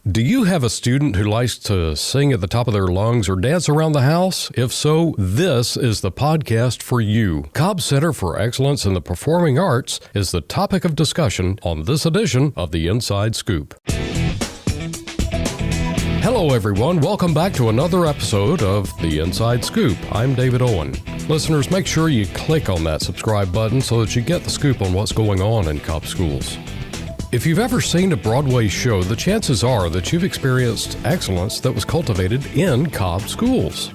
Do you have a student who likes to sing at the top of their lungs or dance around the house? If so, this is the podcast for you. Cobb Center for Excellence in the Performing Arts is the topic of discussion on this edition of The Inside Scoop. Hello, everyone. Welcome back to another episode of The Inside Scoop. I'm David Owen. Listeners, make sure you click on that subscribe button so that you get the scoop on what's going on in Cobb schools. If you've ever seen a Broadway show, the chances are that you've experienced excellence that was cultivated in Cobb schools.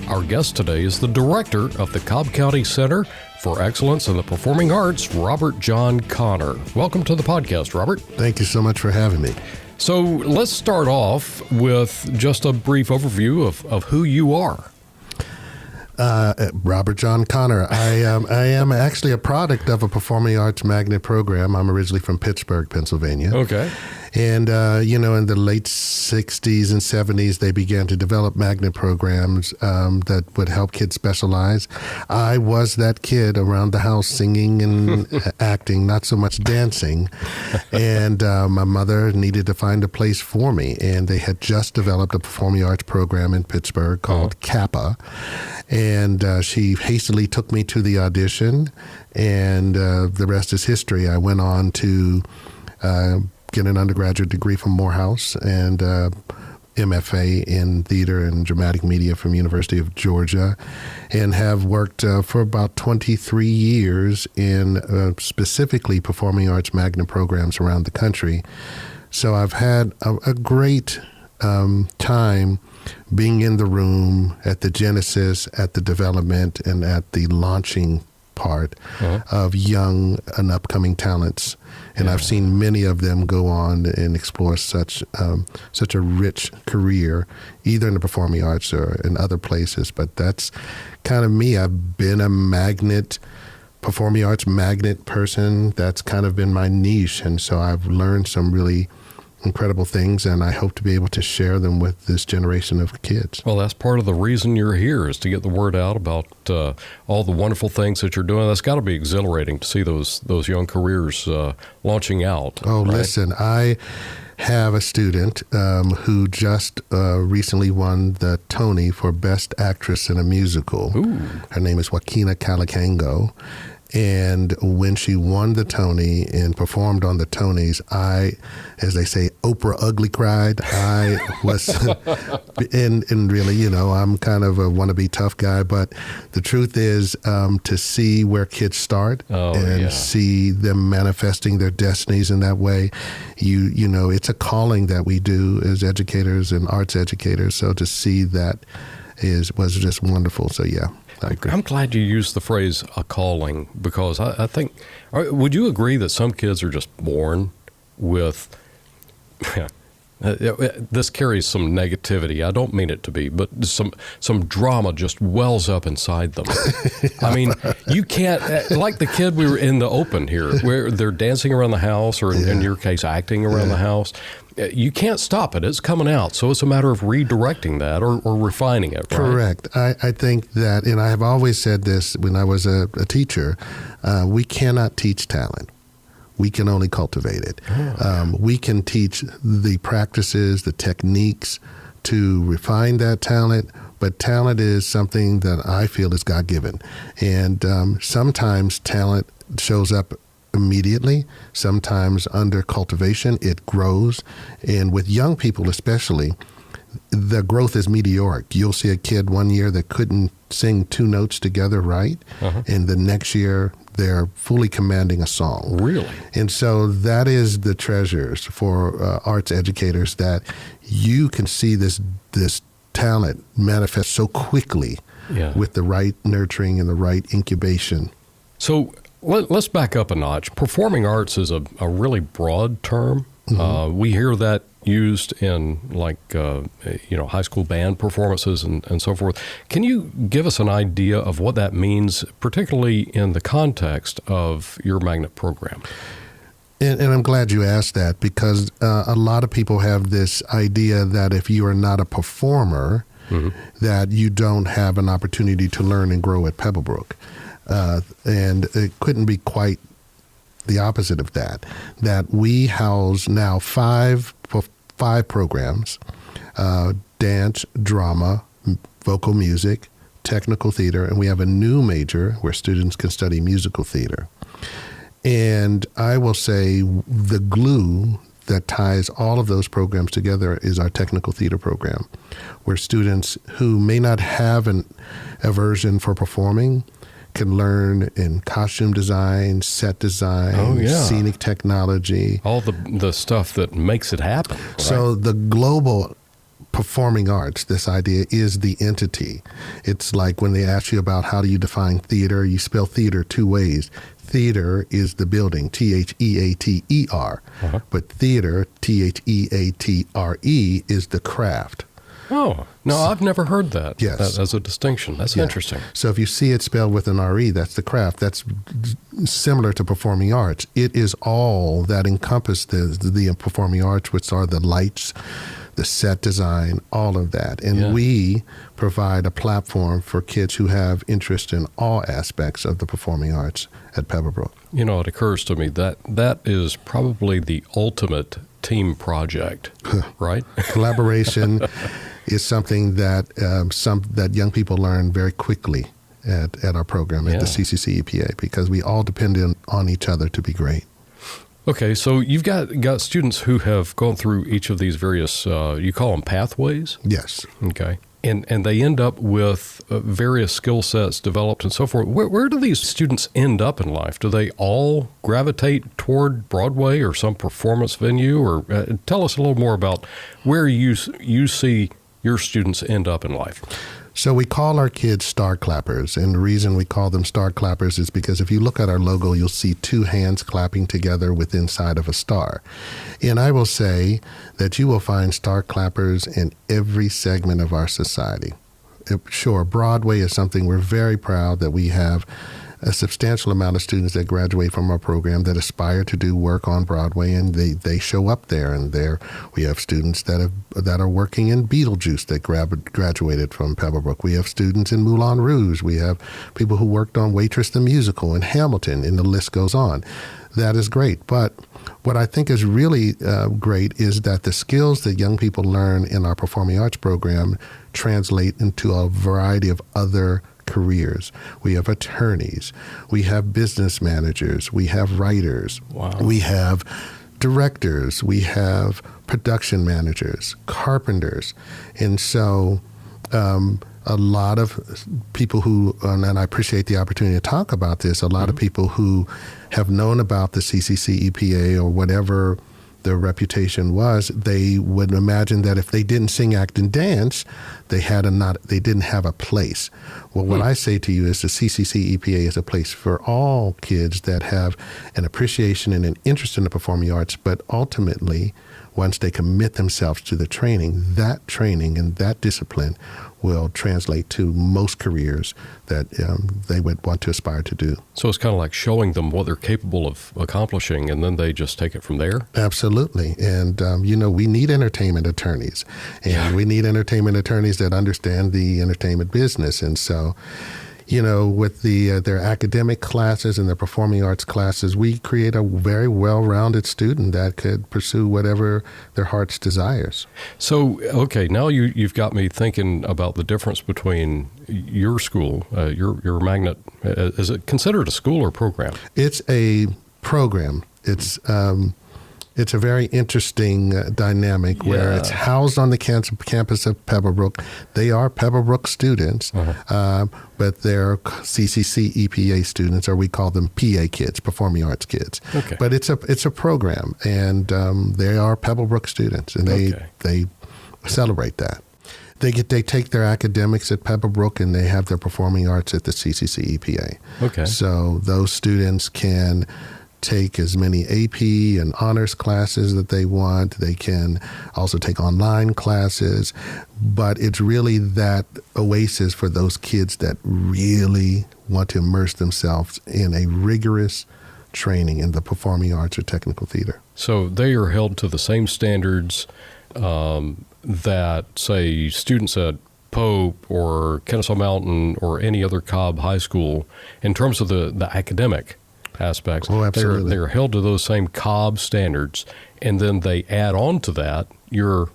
Our guest today is the director of the Cobb County Center for Excellence in the Performing Arts, Robert John Connor. Welcome to the podcast, Robert. Thank you so much for having me. So let's start off with just a brief overview of who you are. Robert John Connor. I am actually a product of a performing arts magnet program. I'm originally from Pittsburgh, Pennsylvania. Okay. And, in the late 60s and 70s, they began to develop magnet programs that would help kids specialize. I was that kid around the house singing and acting, not so much dancing. And my mother needed to find a place for me. And they had just developed a performing arts program in Pittsburgh called CCCCEPA. And she hastily took me to the audition. And the rest is history. I went on to get an undergraduate degree from Morehouse and MFA in theater and dramatic media from University of Georgia, and have worked for about 23 years in specifically performing arts magnet programs around the country. So I've had a great time being in the room at the genesis, at the development, and at the launching part of young and upcoming talents. And I've seen many of them go on and explore such a rich career, either in the performing arts or in other places. But that's kind of me. I've been a performing arts magnet person. That's kind of been my niche. And so I've learned some really incredible things, and I hope to be able to share them with this generation of kids. Well, that's part of the reason you're here, is to get the word out about all the wonderful things that you're doing. That's got to be exhilarating to see those young careers launching out. Oh, right? Listen, I have a student who just recently won the Tony for Best Actress in a Musical. Ooh. Her name is Joaquina Calacango. And when she won the Tony and performed on the Tonys, I, as they say, Oprah ugly cried. I was, and really, I'm kind of a wannabe tough guy, but the truth is to see where kids start see them manifesting their destinies in that way, it's a calling that we do as educators and arts educators. So to see that was just wonderful. So, yeah. I'm glad you used the phrase "a calling," because I think, would you agree that some kids are just born with, this carries some negativity. I don't mean it to be, but some drama just wells up inside them. I mean, you can't, like the kid we were in the open here, where they're dancing around the house, or in your case, acting around the house. You can't stop it. It's coming out. So it's a matter of redirecting that or refining it, right? Correct. I think that, and I have always said this when I was a teacher, we cannot teach talent. We can only cultivate it. We can teach the practices, the techniques to refine that talent, but talent is something that I feel is God-given. And sometimes talent shows up immediately. Sometimes under cultivation, it grows. And with young people especially, the growth is meteoric. You'll see a kid one year that couldn't sing two notes together right, and the next year they're fully commanding a song. Really? And so that is the treasures for arts educators, that you can see this talent manifest so quickly with the right nurturing and the right incubation. So let's back up a notch. Performing arts is a really broad term. We hear that used in high school band performances and so forth. Can you give us an idea of what that means, particularly in the context of your magnet program? And I'm glad you asked that, because a lot of people have this idea that if you are not a performer, that you don't have an opportunity to learn and grow at Pebblebrook. And it couldn't be quite the opposite of that we house now 5 5 programs: dance, drama, vocal music, technical theater, and we have a new major where students can study musical theater. And I will say the glue that ties all of those programs together is our technical theater program, where students who may not have an aversion for performing can learn in costume design, set design, scenic technology. All the stuff that makes it happen. Right? So the global performing arts, this idea is the entity. It's like when they ask you about how do you define theater, you spell theater 2 ways. Theater is the building, Theater, but theater, Theatre, is the craft. Oh, no, I've never heard that. Yes. As a distinction. That's interesting. So if you see it spelled with an RE, that's the craft. That's similar to performing arts. It is all that encompasses the performing arts, which are the lights, the set design, all of that. And we provide a platform for kids who have interest in all aspects of the performing arts at Pebblebrook. You know, it occurs to me that is probably the ultimate team project, right? Collaboration is something that that young people learn very quickly at our program at the CCCEPA, because we all depend on each other to be great. Okay, so you've got students who have gone through each of these various, you call them pathways? Yes. Okay. And they end up with various skill sets developed and so forth. Where do these students end up in life? Do they all gravitate toward Broadway or some performance venue? Or tell us a little more about where you see your students end up in life. So we call our kids star clappers, and the reason we call them star clappers is because if you look at our logo, you'll see 2 hands clapping together with inside of a star. And I will say that you will find star clappers in every segment of our society. Sure, Broadway is something we're very proud that we have a substantial amount of students that graduate from our program that aspire to do work on Broadway, and they show up there. And there we have students that are working in Beetlejuice that graduated from Pebblebrook. We have students in Moulin Rouge. We have people who worked on Waitress the Musical and Hamilton, and the list goes on. That is great. But what I think is really great is that the skills that young people learn in our performing arts program translate into a variety of other careers. We have attorneys, we have business managers, we have writers, we have directors, we have production managers, carpenters. And so a lot of people who, and I appreciate the opportunity to talk about this, a lot of people who have known about the CCCEPA or whatever their reputation was, they would imagine that if they didn't sing, act, and dance, they didn't have a place. Well, what I say to you is the CCCEPA is a place for all kids that have an appreciation and an interest in the performing arts, but ultimately, once they commit themselves to the training and that discipline will translate to most careers that they would want to aspire to do. So it's kind of like showing them what they're capable of accomplishing, and then they just take it from there? Absolutely. And, we need entertainment attorneys, and we need entertainment attorneys that understand the entertainment business. And so, with their academic classes and their performing arts classes, we create a very well-rounded student that could pursue whatever their heart's desires. So, okay, now you've got me thinking about the difference between your school, your magnet. Is it considered a school or program? It's a program. It's a very interesting dynamic where it's housed on the campus of Pebblebrook. They are Pebblebrook students, but they're CCCEPA students, or we call them PA kids, performing arts kids. Okay. But it's a program, and they are Pebblebrook students, and they celebrate that. They take their academics at Pebblebrook, and they have their performing arts at the CCCEPA. Okay. So those students can take as many AP and honors classes that they want. They can also take online classes, but it's really that oasis for those kids that really want to immerse themselves in a rigorous training in the performing arts or technical theater. So they are held to the same standards that, say, students at Pope or Kennesaw Mountain or any other Cobb high school in terms of the academic aspects. Oh, absolutely. They're held to those same Cobb standards, and then they add on to that your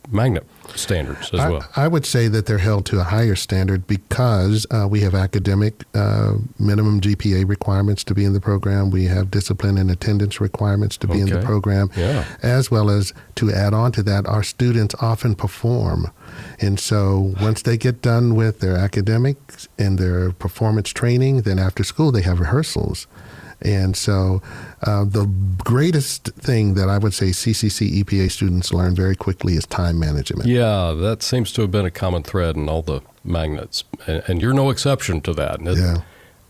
magnet standards as well. I would say that they're held to a higher standard because we have academic minimum GPA requirements to be in the program. We have discipline and attendance requirements to be in the program, as well as to add on to that, our students often perform. And so once they get done with their academics and their performance training, then after school they have rehearsals. And so the greatest thing that I would say CCCEPA students learn very quickly is time management. Yeah, that seems to have been a common thread in all the magnets, and you're no exception to that.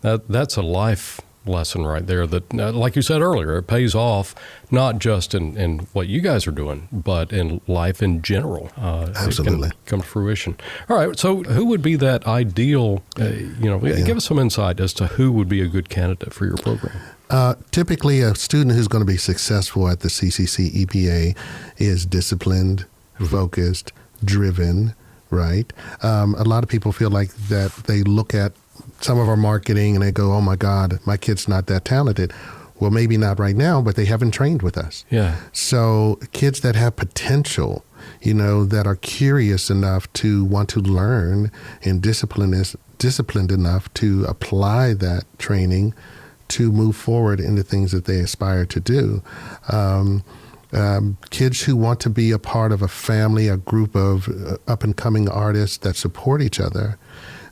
That's a life lesson right there that, like you said earlier, it pays off not just in what you guys are doing, but in life in general. Absolutely. It can come to fruition. All right, so who would be that ideal, give us some insight as to who would be a good candidate for your program. Typically, a student who's going to be successful at the CCCEPA is disciplined, focused, driven, right? A lot of people feel like that they look at some of our marketing and they go, oh my God, my kid's not that talented. Well, maybe not right now, but they haven't trained with us. Yeah. So kids that have potential, that are curious enough to want to learn and disciplined enough to apply that training to move forward in the things that they aspire to do. Kids who want to be a part of a family, a group of up-and-coming artists that support each other.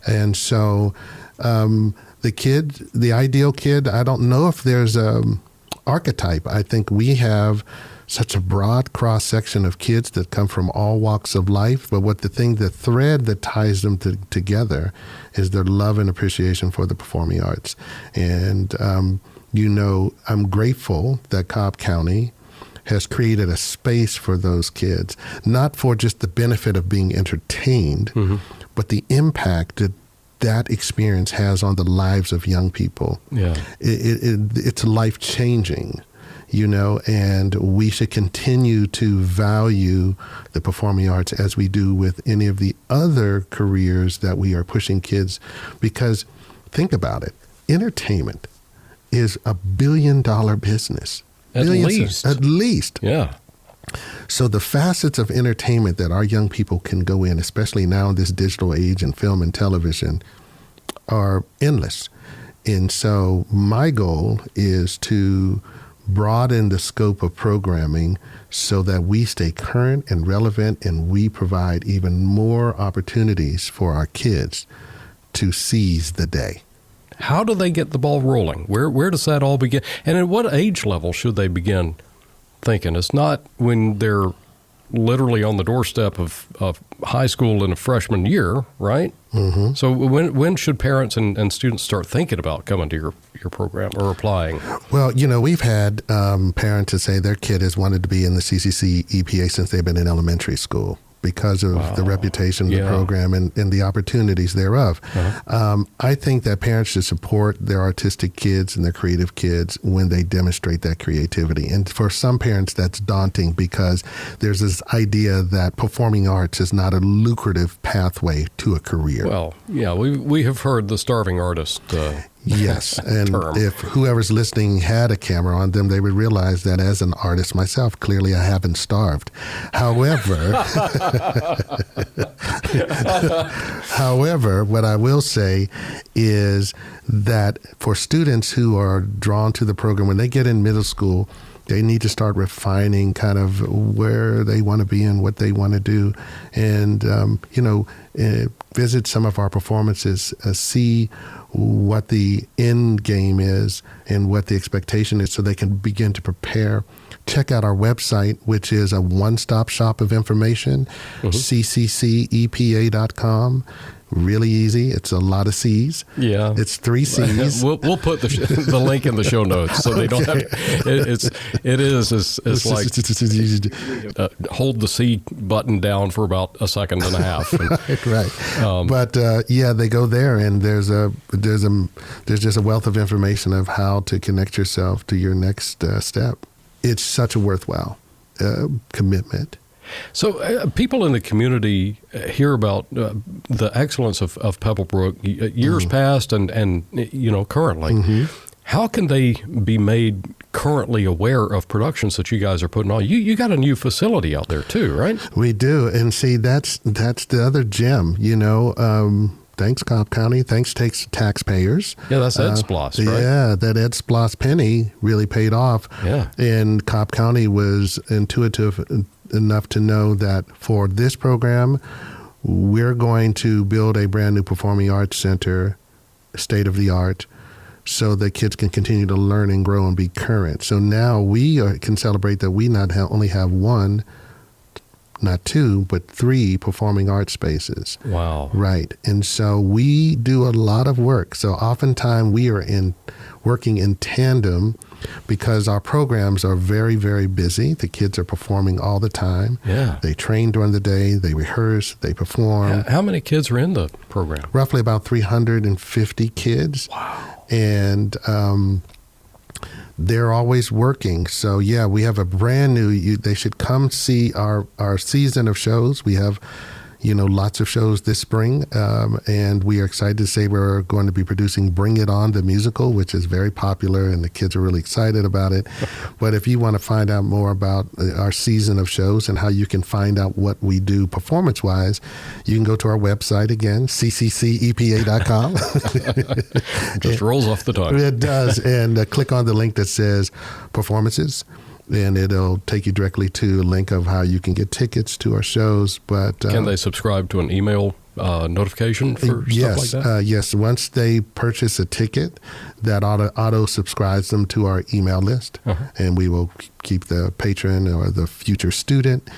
And so the ideal kid, I don't know if there's an archetype. I think we have such a broad cross-section of kids that come from all walks of life, but the thread that ties them together is their love and appreciation for the performing arts. And, I'm grateful that Cobb County has created a space for those kids, not for just the benefit of being entertained, but the impact that experience has on the lives of young people. Yeah, it's life-changing, and we should continue to value the performing arts as we do with any of the other careers that we are pushing kids. Because think about it, entertainment is $1 billion business. At least. Yeah. So the facets of entertainment that our young people can go in, especially now in this digital age and film and television, are endless. And so my goal is to broaden the scope of programming so that we stay current and relevant, and we provide even more opportunities for our kids to seize the day. How do they get the ball rolling? Where does that all begin? And at what age level should they begin thinking? It's not when they're literally on the doorstep of high school in a freshman year, right? Mm-hmm. So when should parents and students start thinking about coming to your program or applying? Well, we've had parents that say their kid has wanted to be in the CCCEPA since they've been in elementary school, because of the reputation of the program and the opportunities thereof. I think that parents should support their artistic kids and their creative kids when they demonstrate that creativity. And for some parents, that's daunting because there's this idea that performing arts is not a lucrative pathway to a career. Well, yeah, we have heard the starving artist Yes, and term. If whoever's listening had a camera on them, they would realize that as an artist myself, clearly I haven't starved. However, what I will say is that for students who are drawn to the program, when they get in middle school, they need to start refining kind of where they want to be and what they want to do. And, visit some of our performances, see what the end game is and what the expectation is so they can begin to prepare. Check out our website, which is a one-stop shop of information, CCCEPA.com. Really easy. It's a lot of C's. Yeah. It's 3 C's. We'll put the link in the show notes so they don't have it's like hold the C button down for about a second and a half. Right. But they go there and there's just a wealth of information of how to connect yourself to your next step. It's such a worthwhile commitment. So people in the community hear about the excellence of Pebblebrook years past and currently. How can they be made currently aware of productions that you guys are putting on? You got a new facility out there too, right? We do. And see, that's the other gem, thanks, Cobb County. Thanks, taxpayers. Yeah, that's Ed Sploss, right? Yeah, that Ed Sploss penny really paid off. Yeah. And Cobb County was intuitive enough to know that for this program, we're going to build a brand new performing arts center, state of the art, so that kids can continue to learn and grow and be current. So now we can celebrate that we only have one, not two, but 3 performing arts spaces. Wow. Right. And so we do a lot of work. So oftentimes we are working in tandem because our programs are very, very busy. The kids are performing all the time. Yeah. They train during the day, they rehearse, they perform. How many kids are in the program? Roughly about 350 kids. Wow. And they're always working. So, yeah, we have a brand new, they should come see our season of shows. We have, lots of shows this spring. And we are excited to say we're going to be producing Bring It On, the musical, which is very popular and the kids are really excited about it. But if you want to find out more about our season of shows and how you can find out what we do performance-wise, you can go to our website again, CCCEPA.com. Just rolls off the tongue. It does. And click on the link that says performances. And it'll take you directly to a link of how you can get tickets to our shows. But can they subscribe to an email notification for stuff like that? Yes. Once they purchase a ticket, that auto subscribes them to our email list. And we will keep the patron or the future student,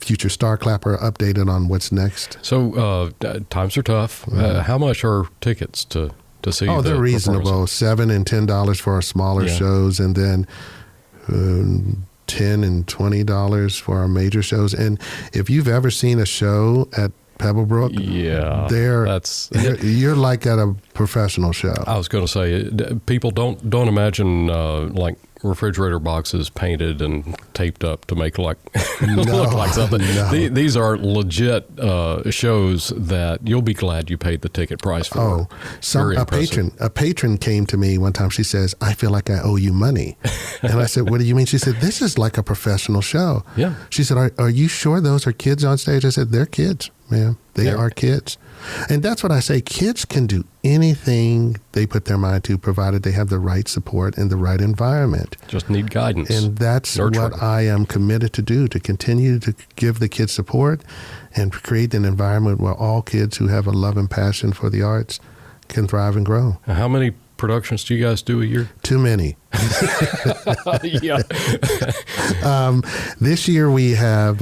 future star clapper updated on what's next. So times are tough. How much are tickets to see? Oh, they're reasonable. $7 and $10 for our smaller shows, and then $10 and $20 for our major shows. And if you've ever seen a show at Pebblebrook, you're like at a professional show. I was going to say, people don't imagine like refrigerator boxes painted and taped up to make look like something. No. These are legit shows that you'll be glad you paid the ticket price for. A patron came to me one time. She says, "I feel like I owe you money." And I said, "What do you mean?" She said, "This is like a professional show." Yeah. She said, "Are you sure those are kids on stage?" I said, "They're kids, ma'am. They are kids." And that's what I say. Kids can do anything they put their mind to, provided they have the right support and the right environment. Just need guidance. And that's what I am committed to do, to continue to give the kids support and create an environment where all kids who have a love and passion for the arts can thrive and grow. How many productions do you guys do a year? Too many. Yeah. This year we have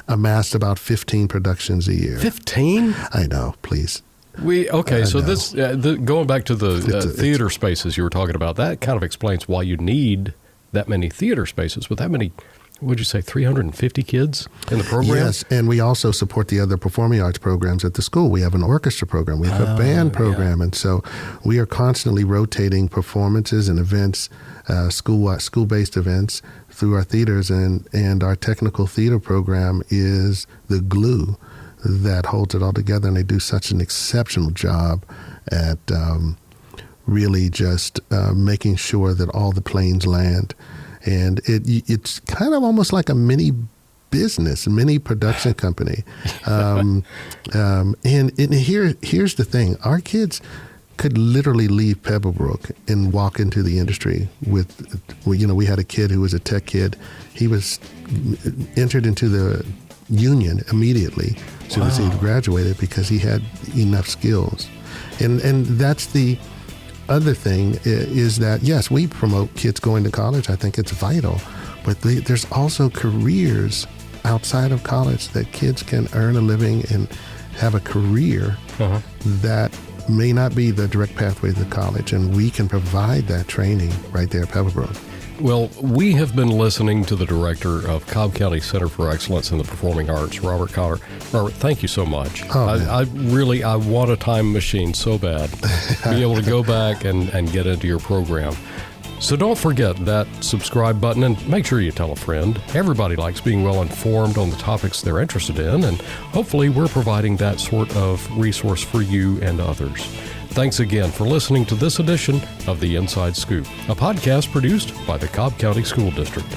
amassed about 15 productions a year. 15? I know, please. This going back to the theater spaces you were talking about, that kind of explains why you need that many theater spaces with that many. Would you say 350 kids in the program? Yes, and we also support the other performing arts programs at the school. We have an orchestra program, we have a band program, and so we are constantly rotating performances and events, school-based events through our theaters, and our technical theater program is the glue that holds it all together, and they do such an exceptional job at really just making sure that all the planes land. And it's kind of almost like a mini business, mini production company. And here's the thing. Our kids could literally leave Pebblebrook and walk into the industry we had a kid who was a tech kid. He was entered into the union immediately as soon as he graduated because he had enough skills. And that's the other thing is that, yes, we promote kids going to college. I think it's vital. But there's also careers outside of college that kids can earn a living and have a career that may not be the direct pathway to college. And we can provide that training right there at Pebblebrook. Well, we have been listening to the director of Cobb County Center for Excellence in the Performing Arts, Robert Cotter. Robert, thank you so much. I want a time machine so bad to be able to go back and get into your program. So don't forget that subscribe button and make sure you tell a friend. Everybody likes being well informed on the topics they're interested in, and hopefully we're providing that sort of resource for you and others. Thanks again for listening to this edition of The Inside Scoop, a podcast produced by the Cobb County School District.